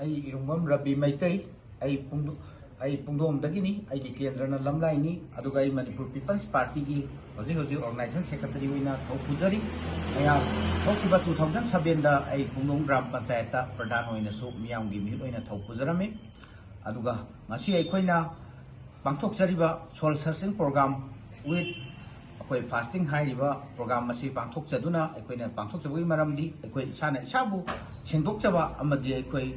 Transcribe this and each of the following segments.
ai irungam Rabi Maitai ai pungdom dagini ai ki kendrana lamlai ni aduga ai Manipur People's Party ki hoji organization secretary wina thopujari aya thokiba 2007 da ai pungdom gram panchayat ta pradhan hoina su miyam gi mi hoina thopujarame aduga ngasi ai khoina pangthok jariba soul searching program with akoi fasting hairiba program masi pangthok jaduna akoina pangthok jabui maramdi akoi sana sabu chengdok jaba amadi akoi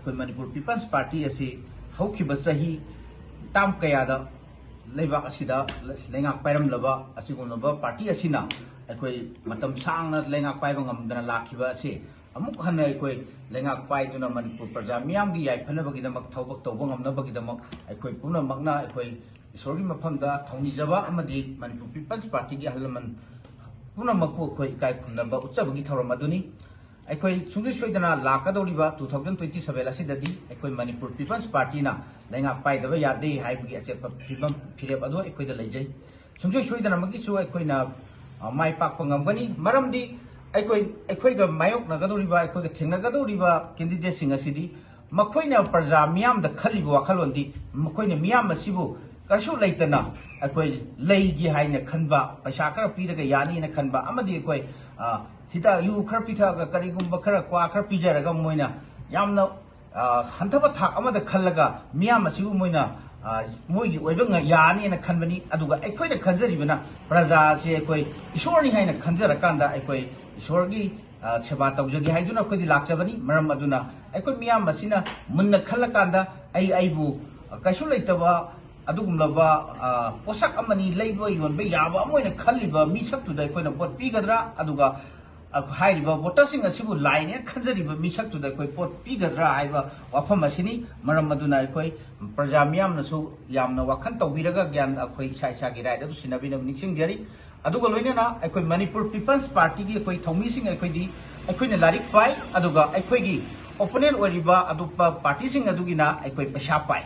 Manipur People's Party asi haukiba sahi tam kayada leibak asida lengak pairam laba asigumlaba party asina akoi matam sangna lengak paiba ngamdana lakhiba ase amuk hana akoi lengak pai duna Manipur praja miyam gi yai phana bagi damak thobak toba ngamna bagi damak akoi puna magna akoi isorgi maphamda thongni jaba amadi Manipur People's Party gi halaman puna makku akoi kai khumnaba utsabagi thoram aduni Ekoi sungguh sudah laka doli ba 2027 asidadi ekoi Manipur People's Party na lengak pai daba yade hai bagi acep pibam phirep ado ekoi da lejai sungguh sudah magi su ekoi na mai pak pangamgani maramdi ekoi ga mayok na gadoli ba ekoi ga thengna gadoli ba candidate sing asidi makoi na praja miyam da khali ba khalondi makoi na miyam asibu karsu leitana ekoi leigi hai na khanba paisa kara piraga yani na khanba amadi ekoi Hita yu khar pitha ga karigum bakara kwa khar pijara ga moina yamna hantaba thak amada khallaga miyam asibu moina moigi oiba nga yani na khanbani aduga ekoi na khanjaribana praja se ekoi ishorni haina khanjara kanda ekoi ishorgi seba tawjagi haiduna koi lakchabani maram aduna ekoi miyam asina munna khallakanda aibu kaisu leitaba adugumlaba posak amani leiba yonbe yaba moina khalliba misaktuda ekoi na bot pigadra aduga hairiba voters asibu line khanjariba misak tu da koi pot pigadra haiba wafam asini maram aduna koi praja miyam nasu yamna wakhan tawbiraga gyan akoi sai sa gi rai da sinabi na niksing jari aduga loina na akoi Manipur People's Party gi akoi thomi sing akoi di akoi na larik pai aduga akoi gi opponent oriba adupa party sing adugi na akoi paisa pai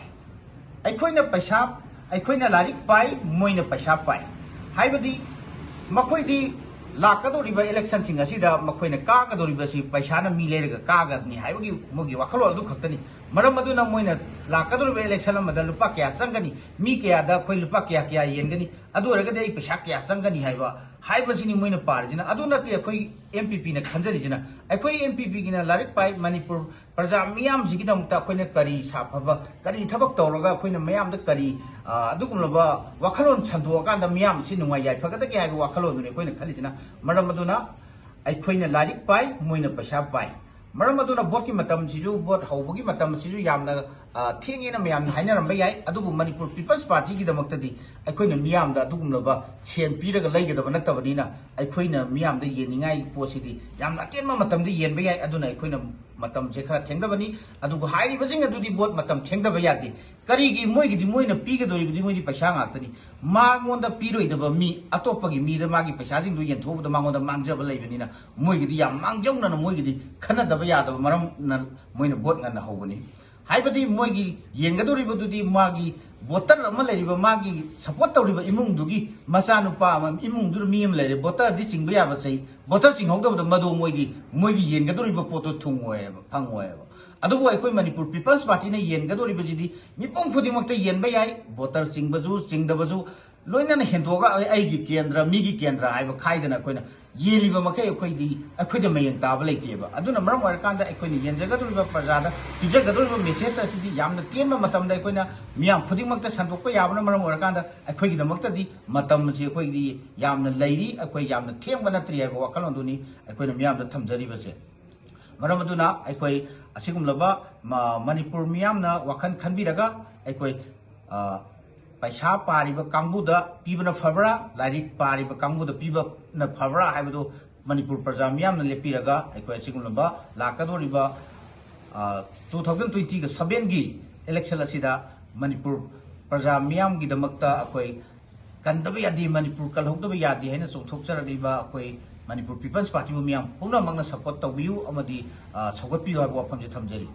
akoi na paisa akoi na larik pai moina paisa pai haibadi makoi di lakadoriba election sing asida makoina kagadoriba si paisana mi lerga kagadni haibagi mogi wakhalo adu khaktani maram aduna moina lakadoriba election amada lupa kya sangani mi kya da koi lupa kya yengani adu raga dei paisa kya sangani haiba haibasini moina parjina adu nati koi MPP na khanjari jina akoi MPP gina larik pai Manipur praja miyam jigi da mukta koina kari saphaba kari thabak tawraga koina mayam da kari adugumlaba wakhalon chandwa kanda miyam si nungai yai phagada ke haiba wakhalon ne koina khali jina maram aduna aikoina larik pai moina paisa pai maram aduna bot ki matam siju bot hawbagi matam siju yamna thengena mayam hainaram yai adubu Manipur People's Party gi damakta di aikoina miyam da adugumlaba sen piraga laigada banatabadina aikoina miyam da yeningai posidi yamna tenma matam di yen yai aduna aikoina matam je khara thengdabani adugu hairi bajing adudi bot matam thengdaba yadi karigi moigi di moina pigadori di moigi paisa ngaktani mangonda piroi daba mi atopagi mi da magi paisa jing du yen thobda mangonda mangjaba leibani moigi di yam mangjongna na moigi di khana daba yadaba maram na moina bot ngana hobani haibadi moigi yengadori badudi magi voter ama leriba magi support tawriba imung dugi masanupa ama imung dur mi am lere voter di singba yaba sei voter sing hogda madu moigi yengadori ba poto thungwe phangwe adubu aikoi Manipur People's Party na yengadori bajidi mipong khudimak ta yenba yai voter singba ju singdabaju loina na hendoga aigi kendra migi kendra haiba khaidana koina yeliba makai akoi da mayang taba leiteba aduna maram warkanda akoi ni yenjagaduriba prajada pijagaduriba message asidi yamna temba matamda akoi na miyam khudimak ta sandokpa yabna maram warkanda akoi gi damakta di matam ji akoi di yamna leiri akoi yamna themba natri haiba wakalonduni akoi na miyam da thamjari baje maram aduna akoi asigumlaba Manipur miyam na wakan khanbiraga akoi paisa pariba kangbuda pibana fabra larik pariba kangbuda piba na fabra haibado Manipur praja miyam na lepiraga aikoi asigumlaba lakadoriba 2020 ga 7 gi election asida Manipur praja miyam gi damakta akoi kandaba yadi Manipur kalhogdaba yadi haina chongthokjaradiba akoi Manipur People's Party miyam puna magna support tawbiu amadi chawgatpiu haiba wafamje thamjari